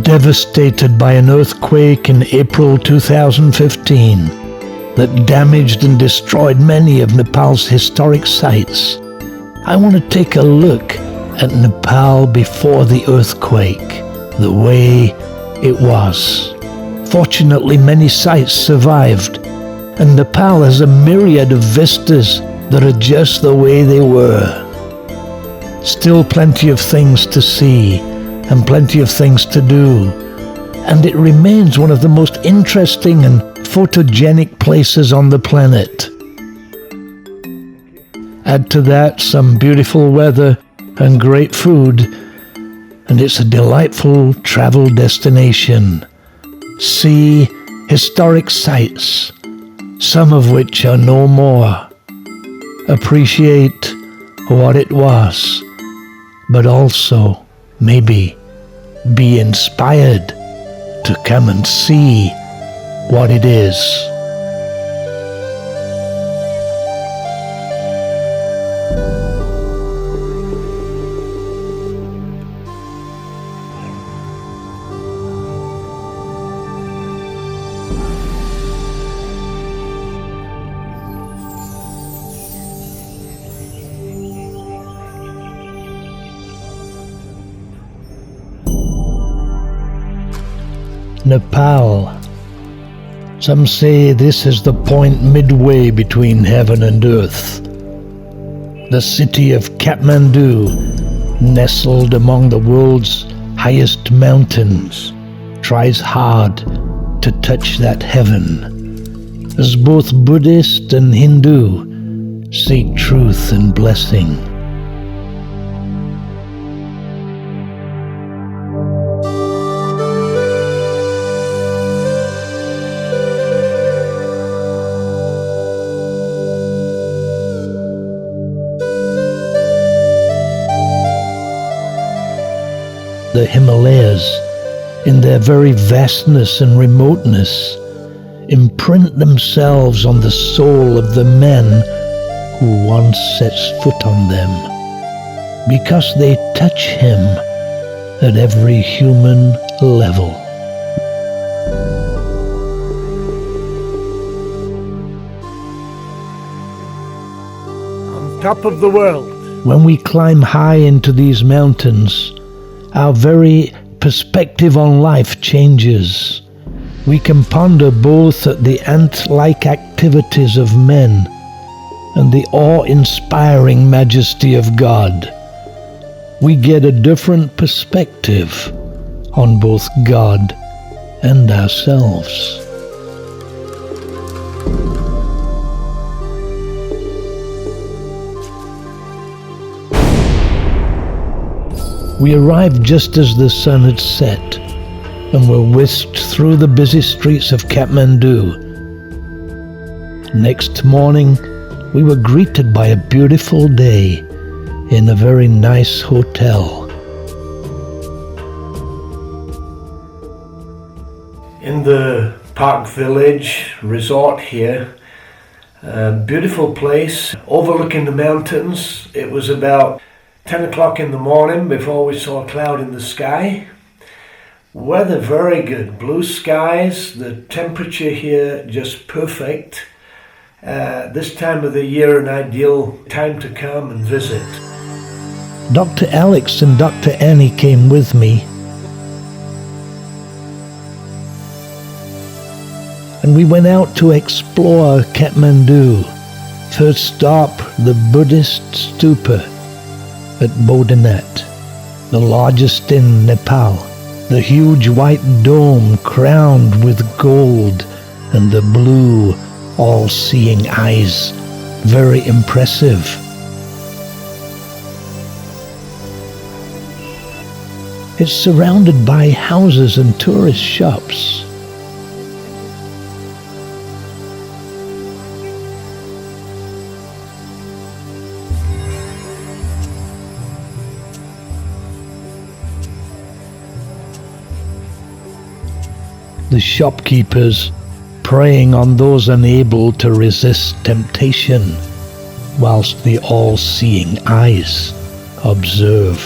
devastated by an earthquake in April 2015 that damaged and destroyed many of Nepal's historic sites. I want to take a look at Nepal before the earthquake, the way it was. Fortunately, many sites survived, and Nepal has a myriad of vistas that are just the way they were. Still plenty of things to see and plenty of things to do, and it remains one of the most interesting and photogenic places on the planet. Add to that some beautiful weather and great food, and it's a delightful travel destination. See historic sites, some of which are no more. Appreciate what it was, but also maybe be inspired to come and see what it is. Nepal. Some say this is the point midway between heaven and earth. The city of Kathmandu, nestled among the world's highest mountains, tries hard to touch that heaven, as both Buddhist and Hindu seek truth and blessing. The Himalayas, in their very vastness and remoteness, imprint themselves on the soul of the man who once sets foot on them, because they touch him at every human level. On top of the world. When we climb high into these mountains, our very perspective on life changes. We can ponder both at the ant-like activities of men and the awe-inspiring majesty of God. We get a different perspective on both God and ourselves. We arrived just as the sun had set, and were whisked through the busy streets of Kathmandu. Next morning, we were greeted by a beautiful day in a very nice hotel. In the Park Village resort here, a beautiful place overlooking the mountains. It was about 10 o'clock in the morning before we saw a cloud in the sky. Weather very good, blue skies, the temperature here just perfect. This time of the year an ideal time to come and visit. Dr. Alex and Dr. Annie came with me, and we went out to explore Kathmandu. First stop, the Buddhist Stupa at Boudhanath, the largest in Nepal. The huge white dome crowned with gold and the blue, all-seeing eyes. Very impressive. It's surrounded by houses and tourist shops. The shopkeepers preying on those unable to resist temptation, whilst the all-seeing eyes observe.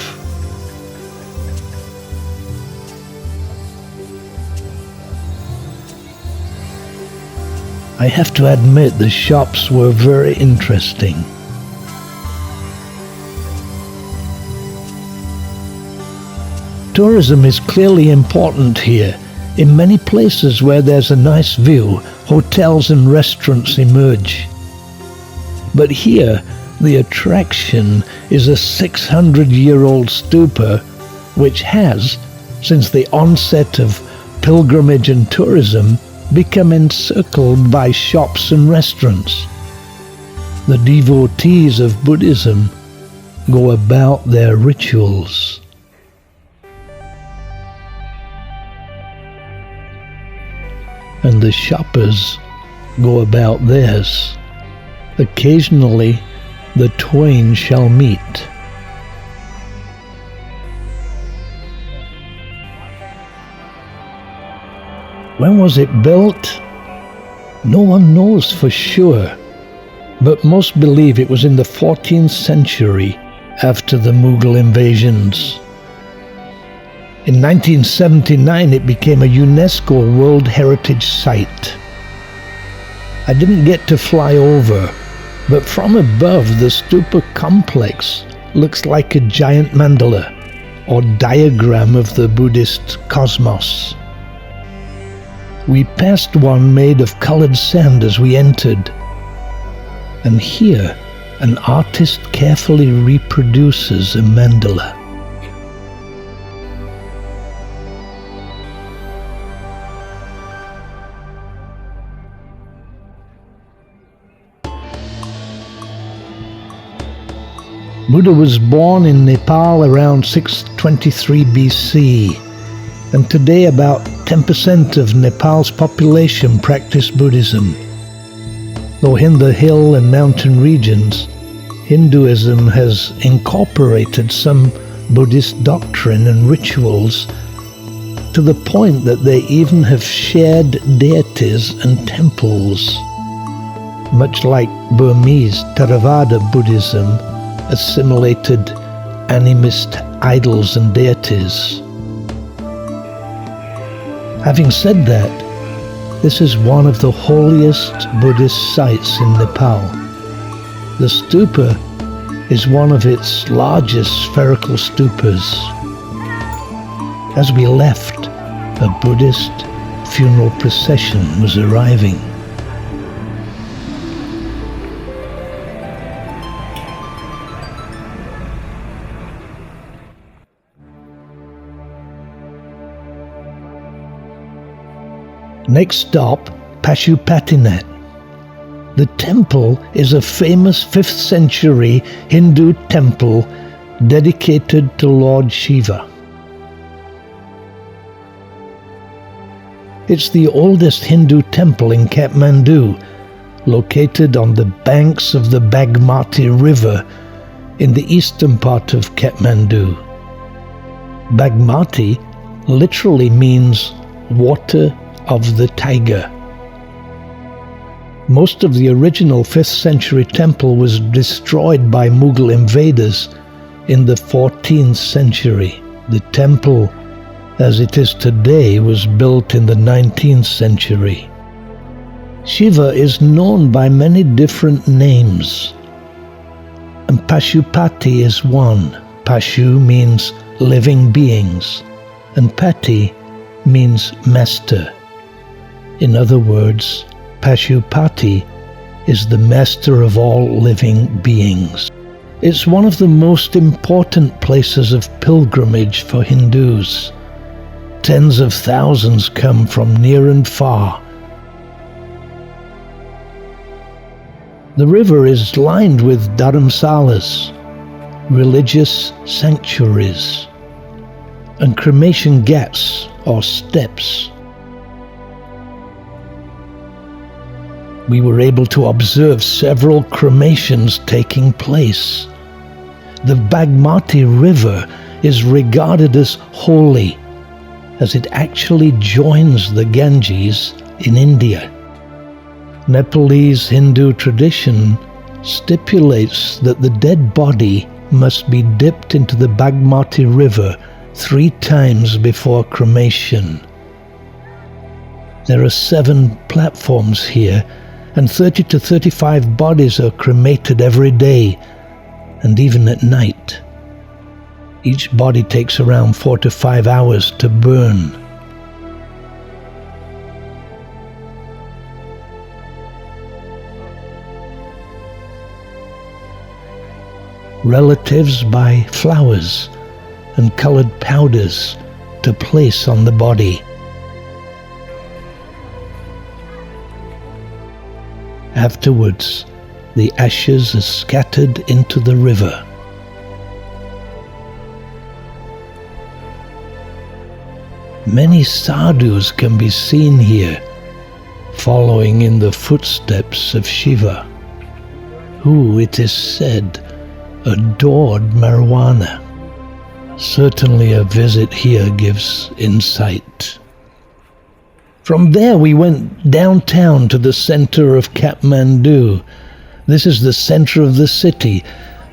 I have to admit the shops were very interesting. Tourism is clearly important here. In many places where there's a nice view, hotels and restaurants emerge. But here, the attraction is a 600-year-old stupa which has, since the onset of pilgrimage and tourism, become encircled by shops and restaurants. The devotees of Buddhism go about their rituals. And the shoppers go about theirs. Occasionally, the twain shall meet. When was it built? No one knows for sure, but most believe it was in the 14th century after the Mughal invasions. In 1979, it became a UNESCO World Heritage Site. I didn't get to fly over, but from above, the stupa complex looks like a giant mandala or diagram of the Buddhist cosmos. We passed one made of colored sand as we entered, and here an artist carefully reproduces a mandala. Buddha was born in Nepal around 623 BC, and today about 10% of Nepal's population practice Buddhism. Though in the hill and mountain regions, Hinduism has incorporated some Buddhist doctrine and rituals to the point that they even have shared deities and temples, much like Burmese Theravada Buddhism assimilated animist idols and deities. Having said that, this is one of the holiest Buddhist sites in Nepal. The stupa is one of its largest spherical stupas. As we left, a Buddhist funeral procession was arriving. Next stop, Pashupatinath. The temple is a famous 5th century Hindu temple dedicated to Lord Shiva. It's the oldest Hindu temple in Kathmandu, located on the banks of the Bagmati River in the eastern part of Kathmandu. Bagmati literally means water of the tiger. Most of the original 5th century temple was destroyed by Mughal invaders in the 14th century. The temple, as it is today, was built in the 19th century. Shiva is known by many different names, and Pashupati is one. Pashu means living beings, and Pati means master. In other words, Pashupati is the master of all living beings. It's one of the most important places of pilgrimage for Hindus. Tens of thousands come from near and far. The river is lined with dharamsalas, religious sanctuaries, and cremation ghats or steps. We were able to observe several cremations taking place. The Bagmati River is regarded as holy, as it actually joins the Ganges in India. Nepalese Hindu tradition stipulates that the dead body must be dipped into the Bagmati River 3 times before cremation. There are 7 platforms here, and 30 to 35 bodies are cremated every day, and even at night. Each body takes around 4 to 5 hours to burn. Relatives buy flowers and colored powders to place on the body. Afterwards, the ashes are scattered into the river. Many sadhus can be seen here, following in the footsteps of Shiva, who, it is said, adored marijuana. Certainly a visit here gives insight. From there we went downtown to the center of Kathmandu. This is the center of the city,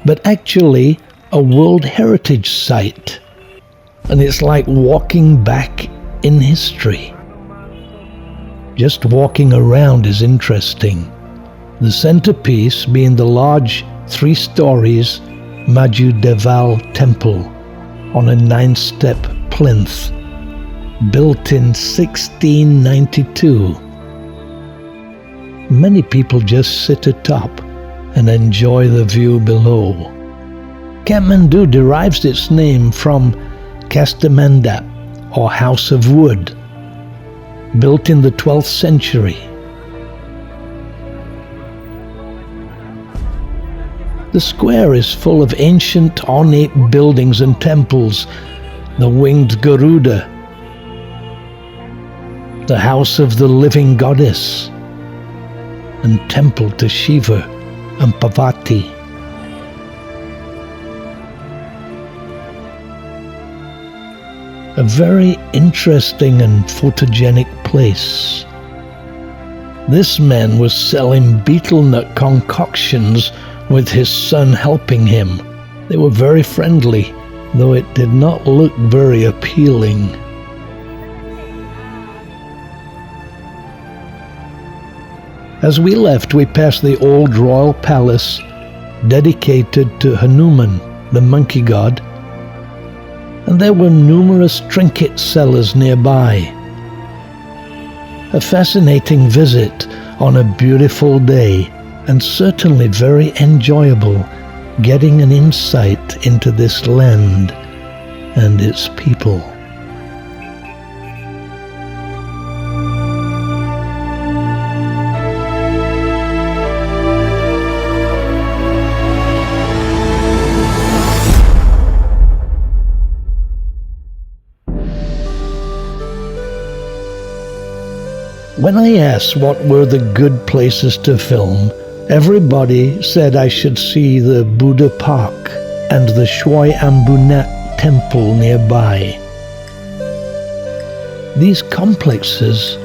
but actually a World Heritage Site. And it's like walking back in history. Just walking around is interesting. The centerpiece being the large 3 stories Pashupatinath Temple on a 9-step plinth, built in 1692. Many people just sit atop and enjoy the view below. Kathmandu derives its name from Kathmandu, or House of Wood, built in the 12th century. The square is full of ancient ornate buildings and temples, the winged Garuda, the house of the living goddess, and temple to Shiva and Parvati. A very interesting and photogenic place. This man was selling betel nut concoctions with his son helping him. They were very friendly, though it did not look very appealing. As we left, we passed the old royal palace dedicated to Hanuman, the monkey god, and there were numerous trinket sellers nearby. A fascinating visit on a beautiful day, and certainly very enjoyable, getting an insight into this land and its people. When I asked what were the good places to film, everybody said I should see the Buddha Park and the Swayambhunath Temple nearby. These complexes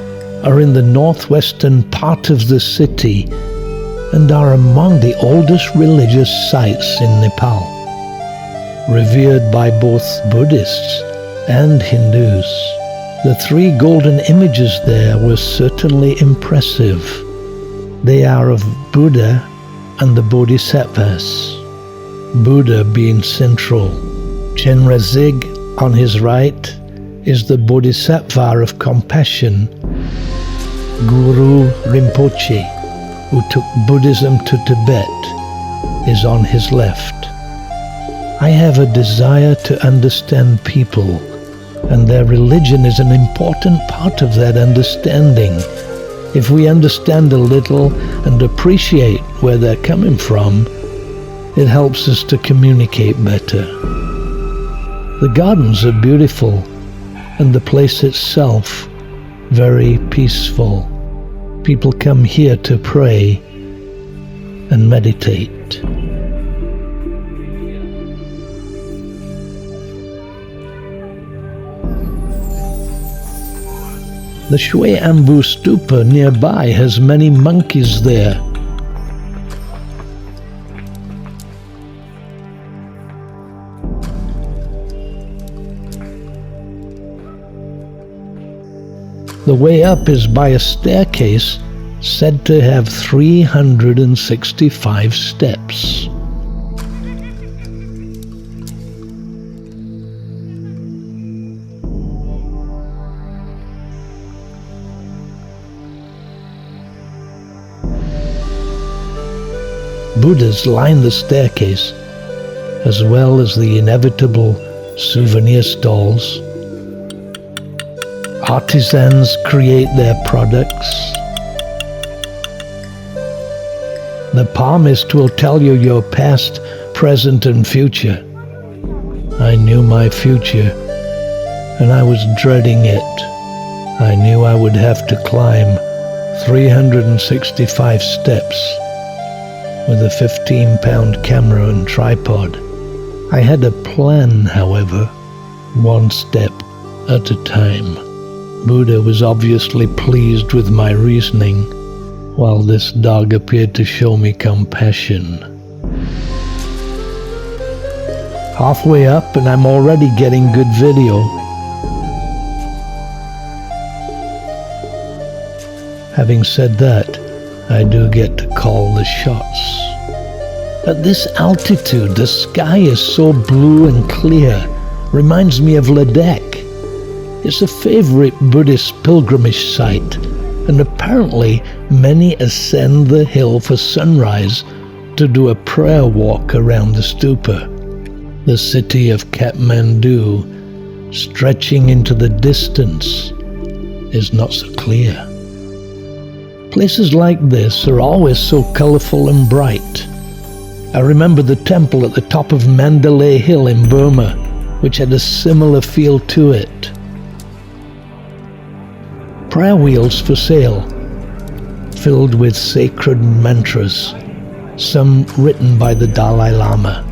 are in the northwestern part of the city and are among the oldest religious sites in Nepal, revered by both Buddhists and Hindus. The 3 golden images there were certainly impressive. They are of Buddha and the Bodhisattvas, Buddha being central. Chenrezig on his right is the Bodhisattva of compassion. Guru Rinpoche, who took Buddhism to Tibet, is on his left. I have a desire to understand people, and their religion is an important part of that understanding. If we understand a little and appreciate where they're coming from, it helps us to communicate better. The gardens are beautiful, and the place itself very peaceful. People come here to pray and meditate. The Swayambhu Stupa nearby has many monkeys there. The way up is by a staircase said to have 365 steps. Buddhas line the staircase, as well as the inevitable souvenir stalls. Artisans create their products. The palmist will tell you your past, present, and future. I knew my future, and I was dreading it. I knew I would have to climb 365 steps with a 15-pound camera and tripod. I had a plan, however, one step at a time. Buddha was obviously pleased with my reasoning, while this dog appeared to show me compassion. Halfway up and I'm already getting good video. Having said that, I do get to call the shots. At this altitude, the sky is so blue and clear, reminds me of Ladakh. It's a favorite Buddhist pilgrimage site, and apparently many ascend the hill for sunrise to do a prayer walk around the Stupa. The city of Kathmandu, stretching into the distance, is not so clear. Places like this are always so colorful and bright. I remember the temple at the top of Mandalay Hill in Burma, which had a similar feel to it. Prayer wheels for sale, filled with sacred mantras, some written by the Dalai Lama.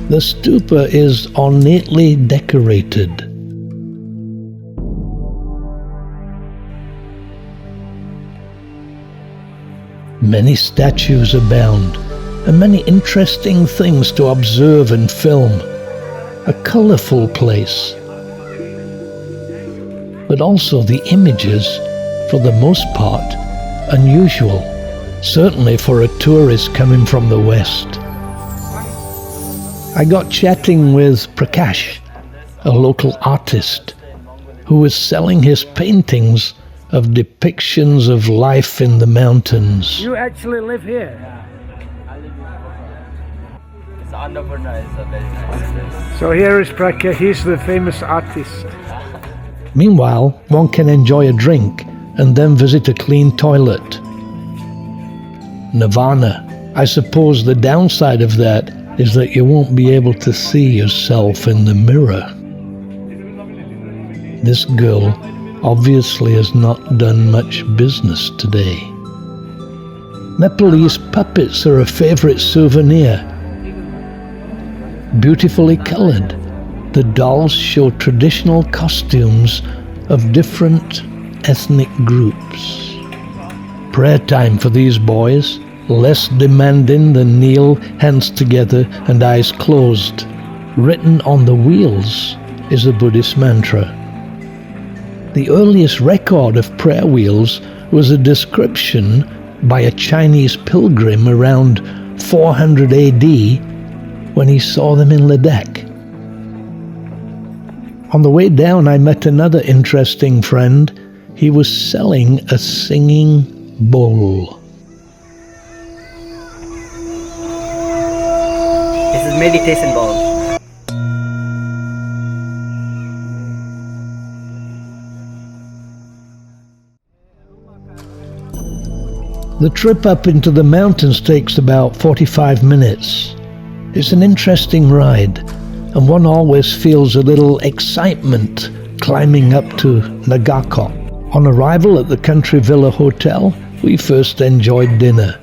The stupa is ornately decorated. Many statues abound, and many interesting things to observe and film. A colorful place. But also the images, for the most part, unusual, certainly for a tourist coming from the West. I got chatting with Prakash, a local artist, who was selling his paintings of depictions of life in the mountains. You actually live here? Annapurna is a very nice place. So here is Prakash, he's the famous artist. Meanwhile, one can enjoy a drink and then visit a clean toilet. Nirvana. I suppose the downside of that is that you won't be able to see yourself in the mirror. This girl obviously has not done much business today. Nepalese puppets are a favorite souvenir. Beautifully colored, the dolls show traditional costumes of different ethnic groups. Prayer time for these boys, less demanding than kneel, hands together and eyes closed. Written on the wheels is a Buddhist mantra. The earliest record of prayer wheels was a description by a Chinese pilgrim around 400 AD when he saw them in Ladakh. On the way down, I met another interesting friend. He was selling a singing bowl. This is meditation bowl. The trip up into the mountains takes about 45 minutes. It's an interesting ride, and one always feels a little excitement climbing up to Nagarkot. On arrival at the Country Villa Hotel, we first enjoyed dinner.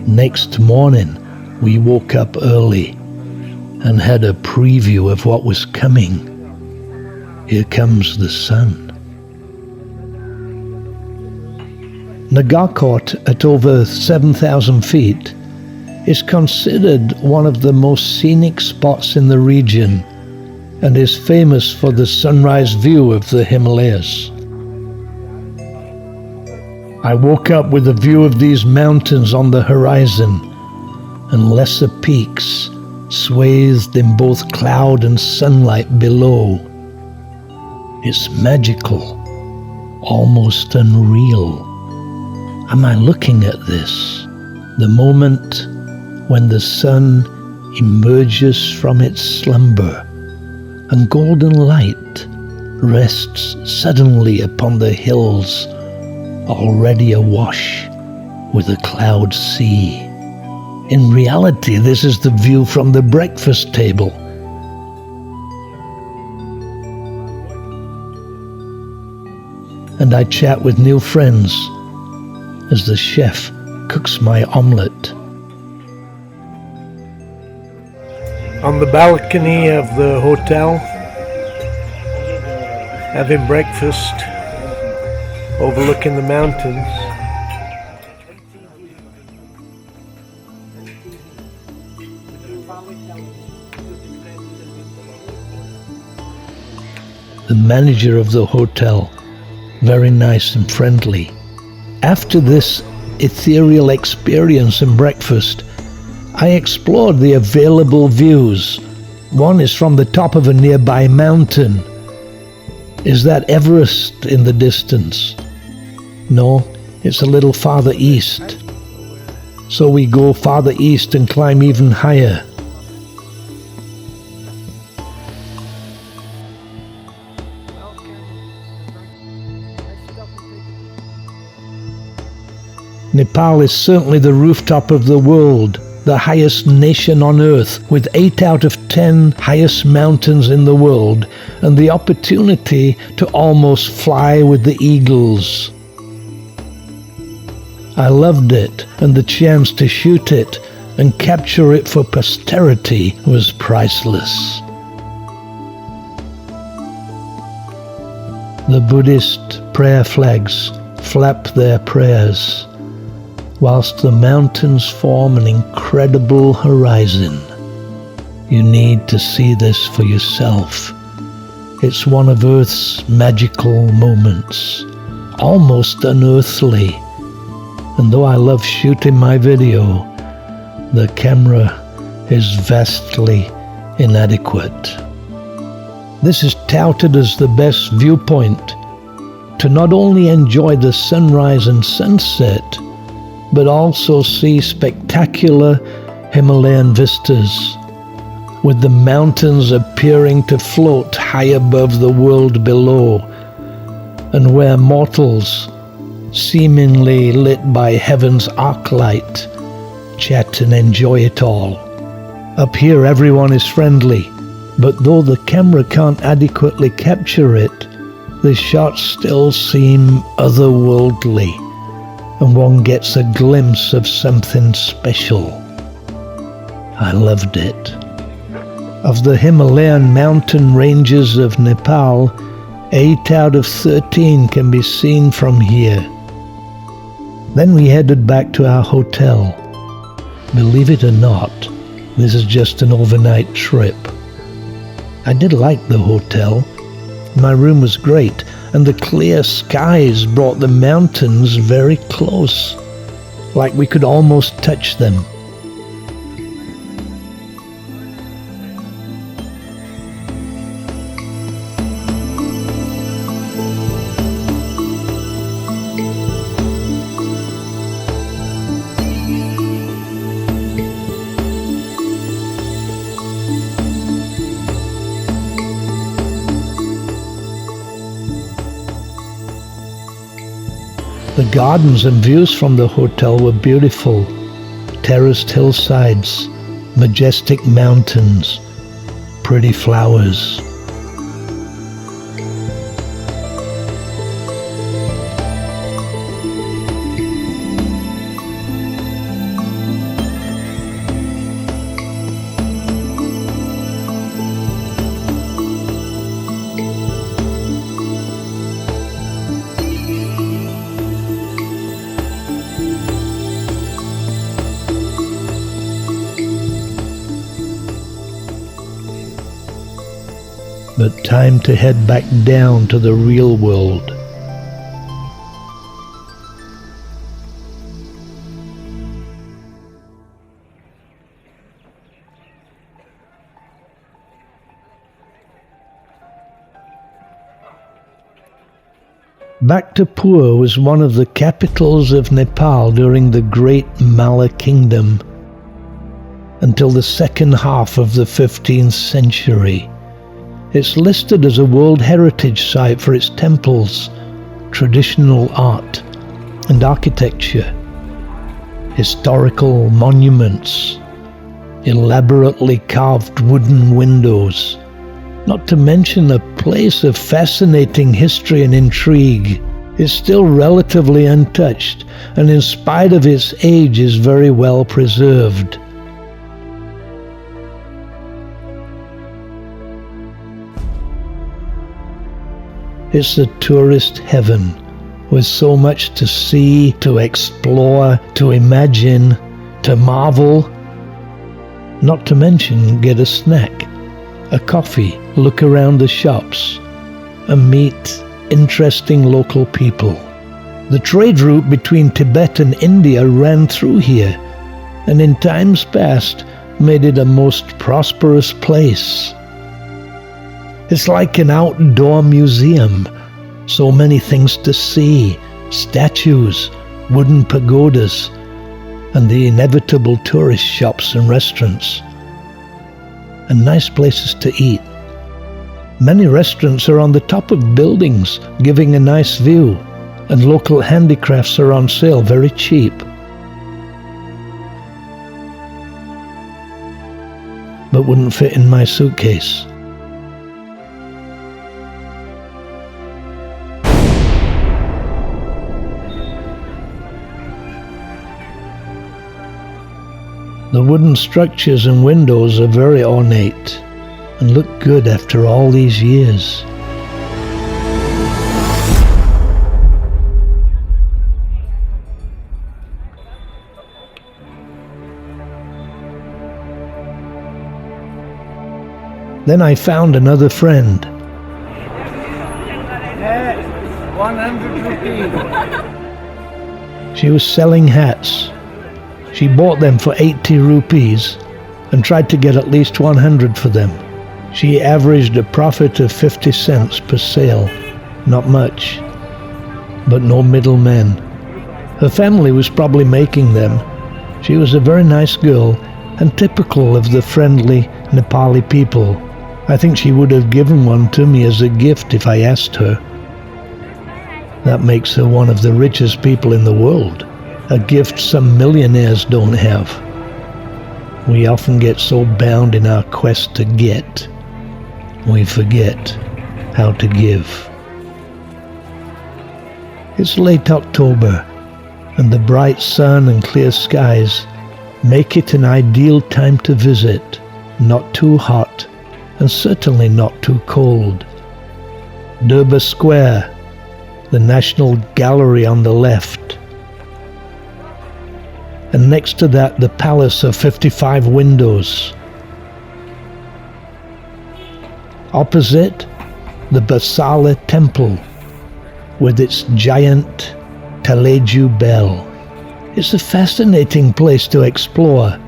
Next morning, we woke up early and had a preview of what was coming. Here comes the sun. Nagarkot, at over 7,000 feet, is considered one of the most scenic spots in the region, and is famous for the sunrise view of the Himalayas. I woke up with a view of these mountains on the horizon and lesser peaks swathed in both cloud and sunlight below. It's magical, almost unreal. Am I looking at this? The moment when the sun emerges from its slumber and golden light rests suddenly upon the hills already awash with a cloud sea. In reality, this is the view from the breakfast table. And I chat with new friends as the chef cooks my omelette. On the balcony of the hotel, having breakfast, overlooking the mountains. The manager of the hotel, very nice and friendly. After this ethereal experience and breakfast, I explored the available views. One is from the top of a nearby mountain. Is that Everest in the distance? No, it's a little farther east. So we go farther east and climb even higher. Nepal is certainly the rooftop of the world, the highest nation on earth, with 8 out of 10 highest mountains in the world, and the opportunity to almost fly with the eagles. I loved it, and the chance to shoot it and capture it for posterity was priceless. The Buddhist prayer flags flap their prayers, whilst the mountains form an incredible horizon. You need to see this for yourself. It's one of Earth's magical moments, almost unearthly. And though I love shooting my video, the camera is vastly inadequate. This is touted as the best viewpoint to not only enjoy the sunrise and sunset, but also see spectacular Himalayan vistas, with the mountains appearing to float high above the world below, and where mortals, seemingly lit by heaven's arc light, chat and enjoy it all. Up here everyone is friendly, but though the camera can't adequately capture it, the shots still seem otherworldly, and one gets a glimpse of something special. I loved it. Of the Himalayan mountain ranges of Nepal, 8 out of 13 can be seen from here. Then we headed back to our hotel. Believe it or not, this is just an overnight trip. I did like the hotel. My room was great, and the clear skies brought the mountains very close, like we could almost touch them. The gardens and views from the hotel were beautiful. Terraced hillsides, majestic mountains, pretty flowers. But time to head back down to the real world. Bhaktapur was one of the capitals of Nepal during the Great Malla Kingdom until the second half of the 15th century. It's listed as a World Heritage Site for its temples, traditional art and architecture, historical monuments, elaborately carved wooden windows, not to mention a place of fascinating history and intrigue. It's still relatively untouched, and in spite of its age is very well preserved. It's a tourist heaven, with so much to see, to explore, to imagine, to marvel, not to mention get a snack, a coffee, look around the shops, and meet interesting local people. The trade route between Tibet and India ran through here, and in times past made it a most prosperous place. It's like an outdoor museum, so many things to see, statues, wooden pagodas, and the inevitable tourist shops and restaurants, and nice places to eat. Many restaurants are on the top of buildings, giving a nice view, and local handicrafts are on sale very cheap. But wouldn't fit in my suitcase. The wooden structures and windows are very ornate and look good after all these years. Then I found another friend. 100 rupees. She was selling hats. She bought them for 80 rupees and tried to get at least 100 for them. She averaged a profit of 50 cents per sale. Not much, but no middlemen. Her family was probably making them. She was a very nice girl and typical of the friendly Nepali people. I think she would have given one to me as a gift if I asked her. That makes her one of the richest people in the world. A gift some millionaires don't have. We often get so bound in our quest to get, we forget how to give. It's late October, and the bright sun and clear skies make it an ideal time to visit, not too hot, and certainly not too cold. Durbar Square, the National Gallery on the left, and next to that the Palace of 55 Windows. Opposite, the Basala Temple with its giant Taleju bell. It's a fascinating place to explore.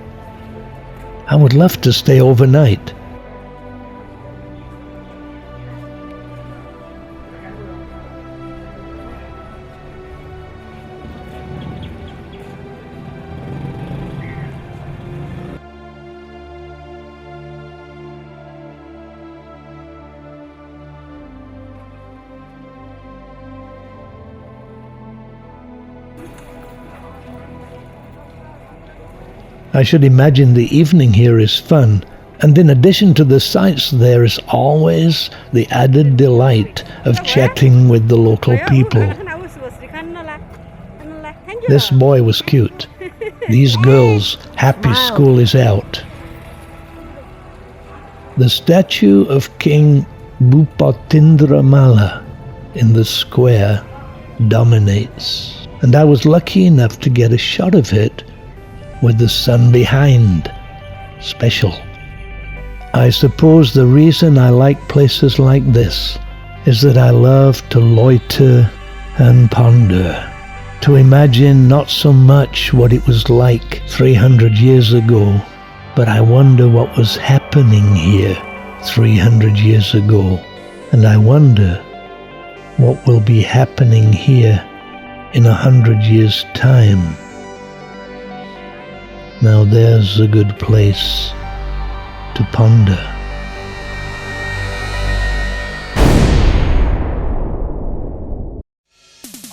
I would love to stay overnight. I should imagine the evening here is fun, and in addition to the sights there is always the added delight of chatting with the local people. This boy was cute. These girls, happy school is out. The statue of King Bhupatindra in the square dominates, and I was lucky enough to get a shot of it with the sun behind. Special. I suppose the reason I like places like this is that I love to loiter and ponder, to imagine not so much what it was like 300 years ago, but I wonder what was happening here 300 years ago, and I wonder what will be happening here in 100 years' time. Now there's a good place to ponder.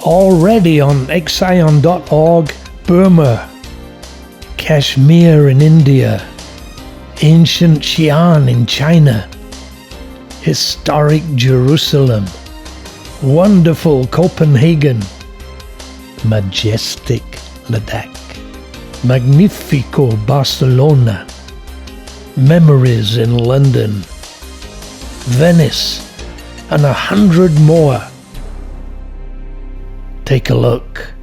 Already on Exaion.org, Burma, Kashmir in India, ancient Xi'an in China, historic Jerusalem, wonderful Copenhagen, majestic Ladakh, magnifico Barcelona, memories in London, Venice, and 100 more. Take a look.